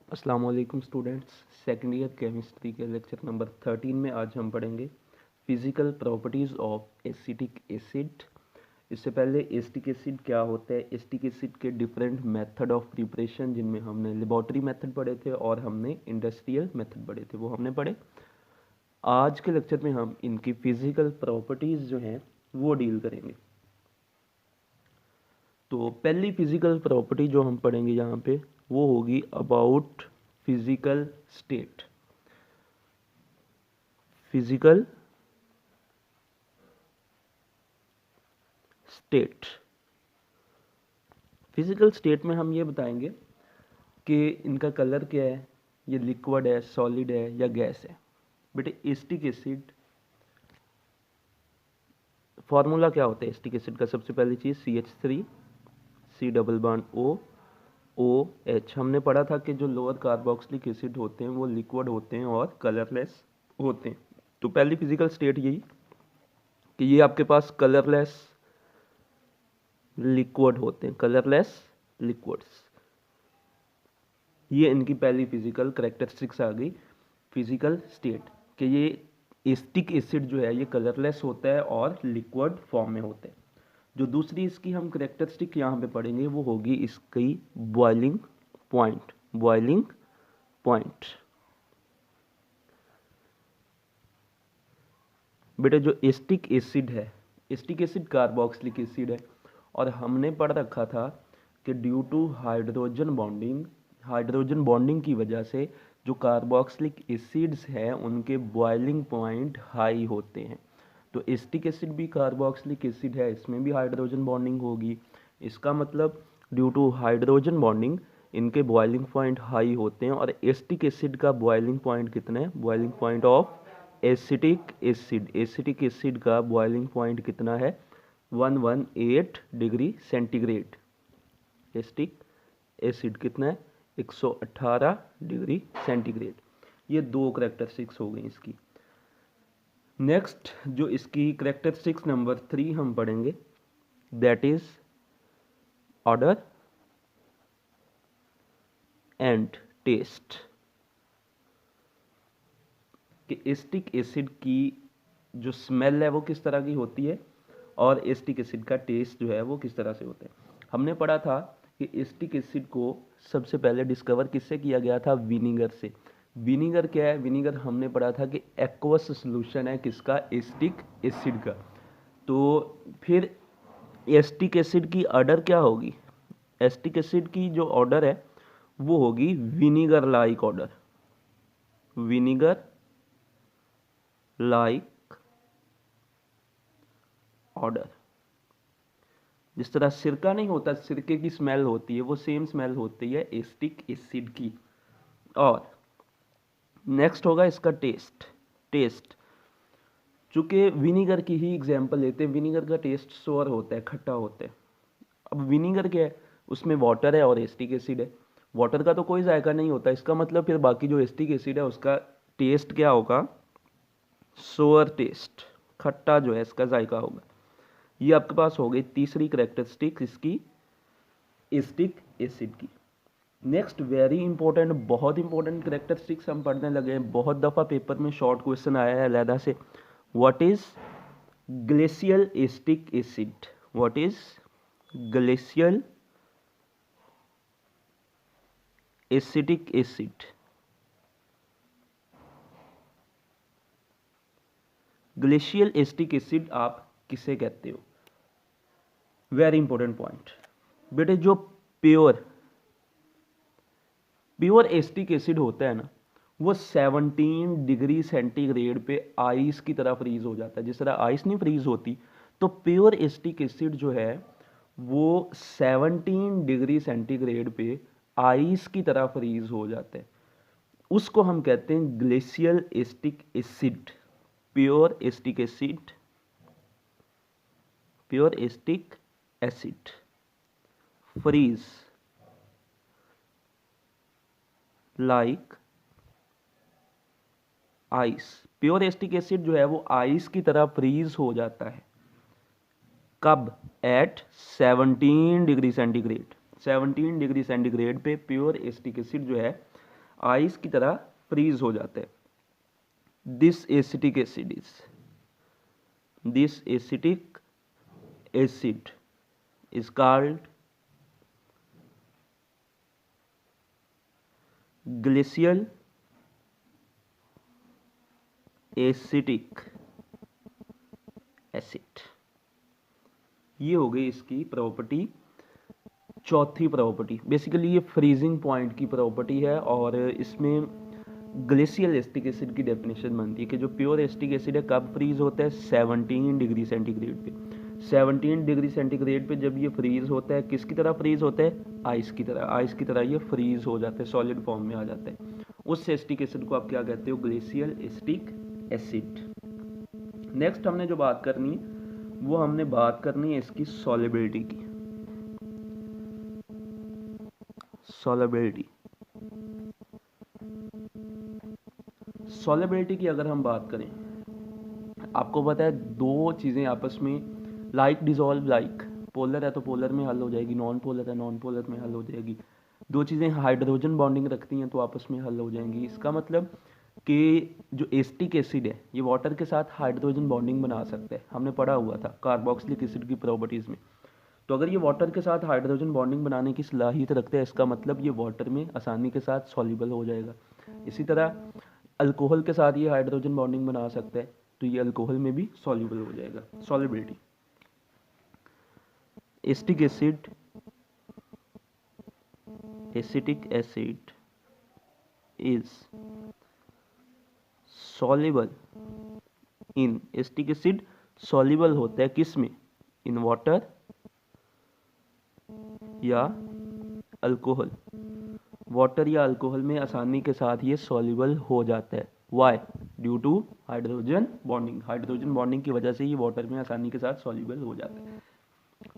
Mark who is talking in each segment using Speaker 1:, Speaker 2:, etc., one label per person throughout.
Speaker 1: अस्सलाम वालेकुम students. Second year chemistry के लेक्चर नंबर 13 में आज हम पढ़ेंगे physical properties of acetic acid. इससे पहले एसिटिक एसिड क्या होता है, एसिटिक एसिड के डिफरेंट मेथड ऑफ प्रिपरेशन, जिनमें हमने लेबॉर्ट्री मेथड पढ़े थे और हमने इंडस्ट्रियल मेथड पढ़े थे, वो हमने पढ़े। आज के लेक्चर में हम इनकी फिजिकल प्रॉपर्टीज़ जो हैं वो डील करेंगे। तो पहली फिजिकल प्रॉपर्टी जो हम पढ़ेंगे यहाँ पे वो होगी about physical state. Physical state, physical state में हम ये बताएंगे कि इनका कलर क्या है, ये लिक्विड है, सॉलिड है या गैस है। बेटे एसिटिक एसिड फार्मूला क्या होता है एसिटिक एसिड का? सबसे पहली चीज़ CH3 C double bond OH। हमने पढ़ा था कि जो लोअर कार्बोक्सिलिक एसिड होते हैं वो लिक्विड होते हैं और कलरलेस होते हैं। तो पहली फिजिकल स्टेट यही कि ये आपके पास कलरलेस लिक्विड होते हैं, कलरलेस लिक्विड्स। ये इनकी पहली फिजिकल करेक्टरिस्टिक्स आ गई फिजिकल स्टेट कि ये एसिटिक एसिड जो है ये कलरलेस होता है और लिक्विड फॉर्म में होता है। जो दूसरी इसकी हम करेक्टरिस्टिक यहाँ पे पढ़ेंगे वो होगी इसकी बॉइलिंग पॉइंट। बॉइलिंग पॉइंट बेटा जो एसिटिक एसिड है, एसिटिक एसिड कार्बोक्सिलिक एसिड है और हमने पढ़ रखा था कि ड्यू टू हाइड्रोजन बॉन्डिंग की वजह से जो कार्बोक्सिलिक एसिड्स हैं उनके बॉइलिंग पॉइंट हाई होते हैं। तो एसिटिक एसिड भी कार्बोक्सिलिक एसिड है, इसमें भी हाइड्रोजन बॉन्डिंग होगी। इसका मतलब ड्यू टू हाइड्रोजन बॉन्डिंग इनके बॉइलिंग पॉइंट हाई होते हैं। और एसिटिक एसिड का बॉइलिंग पॉइंट कितना है? Boiling point of acetic acid का बॉइलिंग पॉइंट कितना है? 118 डिग्री सेंटीग्रेड। एसिटिक एसिड कितना है? 118 डिग्री सेंटीग्रेड। ये दो करेक्टरिस्टिक्स हो गई इसकी। नेक्स्ट जो इसकी करेक्टरिस्टिक्स नंबर 3 हम पढ़ेंगे that is odour and taste. कि एसिटिक एसिड की जो स्मेल है वो किस तरह की होती है और एसिटिक एसिड का टेस्ट जो है वो किस तरह से होता है। हमने पढ़ा था कि एसिटिक एसिड को सबसे पहले डिस्कवर किससे किया गया था? विनीगर से। विनीगर क्या है? विनीगर हमने पढ़ा था कि एक्वस सॉल्यूशन है किसका? एसिटिक एसिड का। तो फिर एसिटिक एसिड की ऑर्डर क्या होगी? एसिटिक एसिड की जो ऑर्डर है वो होगी vinegar like order. Vinegar like order. जिस तरह सिरका नहीं होता, सिरके की स्मेल होती है, वो सेम स्मेल होती है एसिटिक एसिड की। और नेक्स्ट होगा इसका टेस्ट। चूंकि विनीगर की ही एग्जांपल लेते हैं, विनीगर का टेस्ट सोर होता है, खट्टा होता है। अब विनीगर क्या है? उसमें वाटर है और एसिटिक एसिड है। वाटर का तो कोई जायका नहीं होता, इसका मतलब फिर बाकी जो एसिटिक एसिड है उसका टेस्ट क्या होगा? सोअर टेस्ट, खट्टा जो है इसका जायका होगा। ये आपके पास हो गई तीसरी करेक्टरिस्टिक इसकी एसिटिक एसिड की। नेक्स्ट वेरी इंपॉर्टेंट, बहुत इंपॉर्टेंट करेक्टरिस्टिक्स हम पढ़ने लगे हैं, बहुत दफ़ा पेपर में शॉर्ट क्वेश्चन आया है अलहदा से। What is glacial acetic acid? What is glacial acetic acid? Glacial acetic acid आप किसे कहते हो? वेरी इंपॉर्टेंट पॉइंट बेटे। जो प्योर एसिटिक एसिड होता है ना, वो 17 डिग्री सेंटीग्रेड पे आइस की तरह फ्रीज हो जाता है। जिस तरह आइस नहीं फ्रीज होती, तो प्योर एसिटिक एसिड जो है वो 17 डिग्री सेंटीग्रेड पे आइस की तरह फ्रीज हो जाता है। उसको हम कहते हैं glacial acetic acid. Pure acetic acid, pure acetic acid freeze like ice. Pure acetic acid जो है वो आइस की तरह फ्रीज हो जाता है। कब? At 17 degree centigrade. 17 degree centigrade पे प्योर एसिटिक एसिड जो है आइस की तरह फ्रीज हो जाता है। This acetic acid is called glacial acetic acid. ये हो गई इसकी प्रॉपर्टी, चौथी प्रॉपर्टी। बेसिकली ये फ्रीजिंग पॉइंट की प्रॉपर्टी है और इसमें ग्लेशियल एसिटिक एसिड की डेफिनेशन बनती है कि जो प्योर एसिटिक एसिड है कब फ्रीज होता है, 17 डिग्री सेंटीग्रेड पे। 17 डिग्री सेंटीग्रेड पे जब ये फ्रीज होता है, किसकी तरह फ्रीज होता है, आइस की तरह। आइस की तरह ये फ्रीज हो जाता है, सॉलिड फॉर्म में आ जाता है। उस एसिटिक एसिड को आप क्या कहते हो, ग्लेशियल एसिटिक एसिड। नेक्स्ट हमने जो बात करनी है वो हमने बात करनी है इसकी सॉलिबिलिटी की। सॉलिबिलिटी की अगर हम बात करें, आपको पता है दो चीज़ें आपस में लाइक डिजॉल्व लाइक, पोलर है तो पोलर में हल हो जाएगी, नॉन पोलर है नॉन पोलर में हल हो जाएगी। दो चीज़ें हाइड्रोजन बॉन्डिंग रखती हैं तो आपस में हल हो जाएंगी। इसका मतलब कि जो एसिटिक एसिड है ये वाटर के साथ हाइड्रोजन बॉन्डिंग बना सकता है, हमने पढ़ा हुआ था कार्बोक्सिलिक एसिड की प्रॉपर्टीज़ में। तो अगर ये वाटर के साथ हाइड्रोजन बॉन्डिंग बनाने की सलाहियत रखते हैं, इसका मतलब ये वाटर में आसानी के साथ सॉल्युबल हो जाएगा। इसी तरह अल्कोहल के साथ ये हाइड्रोजन बॉन्डिंग बना सकता है तो ये अल्कोहल में भी सॉल्युबल हो जाएगा। Solubility, acetic acid is soluble in, acetic acid soluble होता है किस में, इन वाटर या अल्कोहल। वाटर या अल्कोहल में आसानी के साथ ये सॉल्युबल हो जाता है। Why, due to hydrogen bonding. Hydrogen bonding की वजह से ये वाटर में आसानी के साथ सॉल्युबल हो जाता है।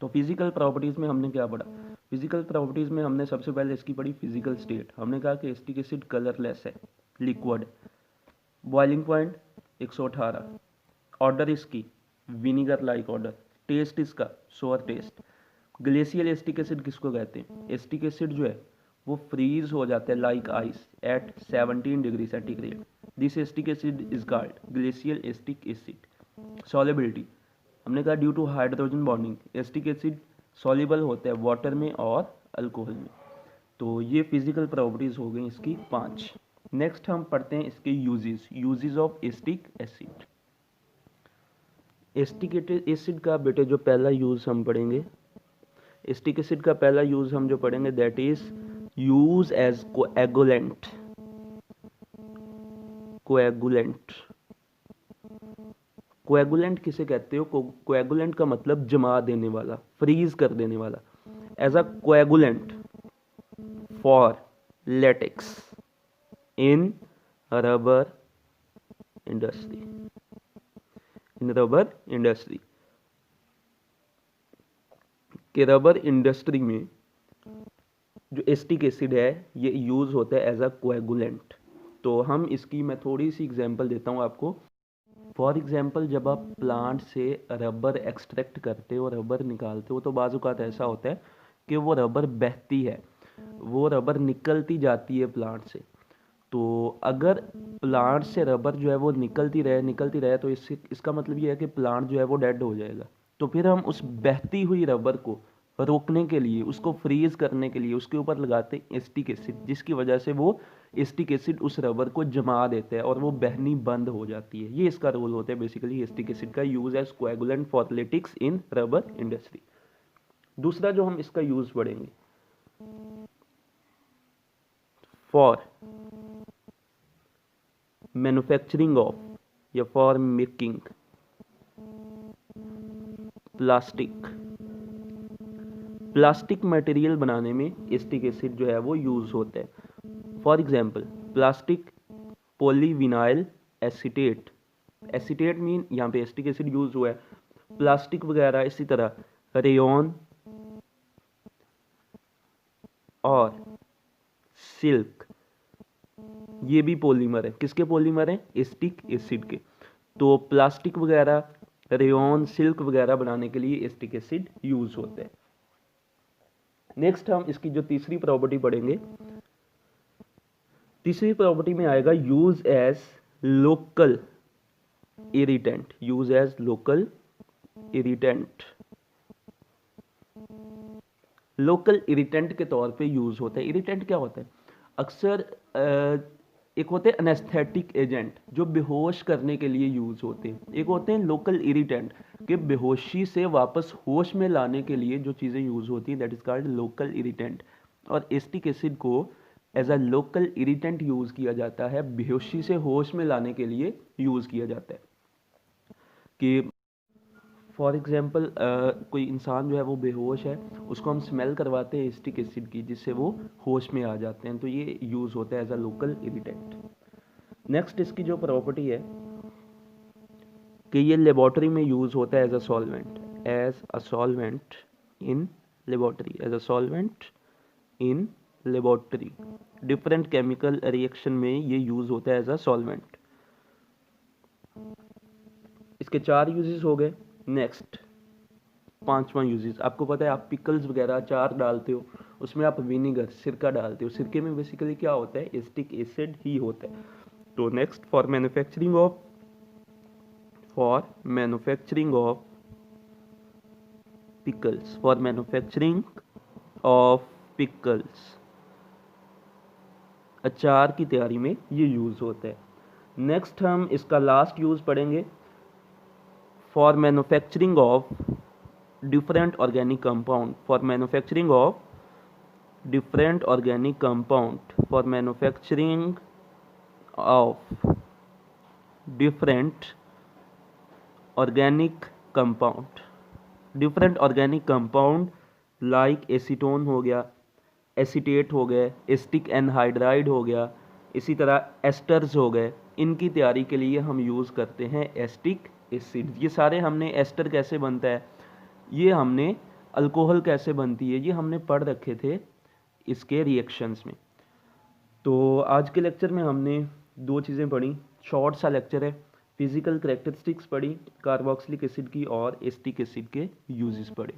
Speaker 1: तो फिजिकल प्रॉपर्टीज में हमने क्या पढ़ा, फिजिकल प्रॉपर्टीज में हमने सबसे पहले इसकी पढ़ी फिजिकल स्टेट। हमने कहा कि एसिटिक एसिड कलरलेस है, लिक्विड, बॉइलिंग पॉइंट 118, ऑर्डर इसकी विनीगर लाइक ऑर्डर, टेस्ट इसका sour taste. Glacial acetic acid किसको कहते हैं, एसिटिक एसिड जो है वो फ्रीज हो जाता है like ice at 17 degree centigrade. This acetic acid is called glacial acetic acid. Solubility, हमने कहा due to hydrogen bonding acetic acid soluble होता है वाटर में और अल्कोहल में। तो ये फिजिकल प्रॉपर्टीज हो गई इसकी 5। नेक्स्ट हम पढ़ते हैं इसके uses of acetic acid. Acetic acid का बेटे जो पहला यूज हम पढ़ेंगे, एसिटिक एसिड का पहला यूज हम जो पढ़ेंगे that is use as coagulant. Coagulant किसे कहते हो, कोएगुलेंट का मतलब जमा देने वाला, फ्रीज कर देने वाला। As a coagulant for latex in rubber industry, कि रबर इंडस्ट्री में जो एसिटिक एसिड है ये यूज होता है एज अ कोएगुलेंट। तो हम इसकी मैं थोड़ी सी एग्जांपल देता हूँ आपको। फॉर एग्जांपल जब आप प्लांट से रबर एक्सट्रैक्ट करते हो, रबर निकालते हो, तो बाज़ औक़ात ऐसा होता है कि वो रबर बहती है, वो रबर निकलती जाती है प्लांट से। तो अगर प्लांट से रबर जो है वो निकलती रहे तो इसका मतलब ये है कि प्लांट जो है वो डेड हो जाएगा। तो फिर हम उस बहती हुई रबर को रोकने के लिए, उसको फ्रीज करने के लिए उसके ऊपर लगाते हैं एसिटिक एसिड, जिसकी वजह से वो एसिटिक एसिड उस रबर को जमा देता है और वो बहनी बंद हो जाती है। ये इसका रोल होता है बेसिकली एसिटिक एसिड का, use as coagulant for latex in rubber industry. दूसरा जो हम इसका यूज पढ़ेंगे, फॉर मैन्युफैक्चरिंग ऑफ या फॉर मेकिंग प्लास्टिक मटेरियल बनाने में एसिटिक एसिड जो है वो यूज होता है। For example plastic polyvinyl acetate, acetate mean यहाँ पे एसिटिक एसिड यूज हुआ है। प्लास्टिक वगैरह, इसी तरह रेयन और सिल्क, ये भी पॉलीमर है। किसके पॉलीमर हैं, एसिटिक एसिड के। तो प्लास्टिक वगैरह, रेयन, सिल्क वगैरह बनाने के लिए एसिटिक एसिड यूज होता है। नेक्स्ट हम इसकी जो तीसरी प्रॉपर्टी पढ़ेंगे, तीसरी प्रॉपर्टी में आएगा use as local irritant, use as local irritant. Local irritant के तौर पे यूज होता है। इरिटेंट क्या होता है? अक्सर एक होते हैं एनेस्थेटिक एजेंट जो बेहोश करने के लिए यूज होते हैं, एक होते हैं लोकल इरिटेंट कि बेहोशी से वापस होश में लाने के लिए जो चीज़ें यूज होती हैं, that is called local irritant. और एस्टिक एसिड को as a local irritant use किया जाता है, बेहोशी से होश में लाने के लिए यूज किया जाता है। कि फॉर एग्जाम्पल कोई इंसान जो है वो बेहोश है, उसको हम स्मेल करवाते हैं एस्टिक एसिड की, जिससे वो होश में आ जाते हैं, तो ये यूज़ होता है as a local irritant. Next इसकी जो प्रॉपर्टी है कि ये लेबॉर्टरी में यूज़ होता है as a solvent, as a solvent in laboratory, as a solvent in laboratory. Different chemical reaction में ये यूज़ होता है एज अ सॉल्वेंट। इसके 4 यूजेस हो गए। नेक्स्ट 5वां यूजेस, आपको पता है आप पिकल्स वगैरह अचार डालते हो, उसमें आप विनीगर सिरका डालते हो, सिरके में बेसिकली क्या होता है? एस्टिक एसिड ही होता है। तो next for manufacturing of pickles, for manufacturing of pickles, अचार की तैयारी में ये यूज होता है। नेक्स्ट हम इसका लास्ट यूज पढ़ेंगे for manufacturing of different organic compound, for manufacturing of different organic compound, for manufacturing of different organic compound, different organic compound like acetone हो गया, एसीटेट हो गए, एस्टिक एनहाइड्राइड हो गया, इसी तरह एस्टर्स हो गए, इनकी तैयारी के लिए हम यूज़ करते हैं एस्टिक एसिड। ये सारे हमने एस्टर कैसे बनता है, ये हमने अल्कोहल कैसे बनती है, ये हमने पढ़ रखे थे इसके रिएक्शंस में। तो आज के लेक्चर में हमने 2 चीज़ें पढ़ी, शॉर्ट सा लेक्चर है। फिजिकल करेक्टरिस्टिक्स पढ़ी कार्बोक्सिलिक एसिड की और एस्टिक एसिड के यूजेस पढ़े।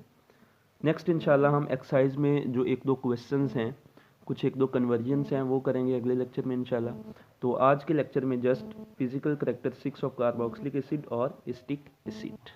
Speaker 1: नेक्स्ट इंशाल्लाह हम एक्सरसाइज में जो 1-2 क्वेश्चंस हैं, कुछ 1-2 कन्वर्जन्स हैं, वो करेंगे अगले लेक्चर में इंशाल्लाह। तो आज के लेक्चर में just physical characteristics of carboxylic acid और एस्टिक एसिड।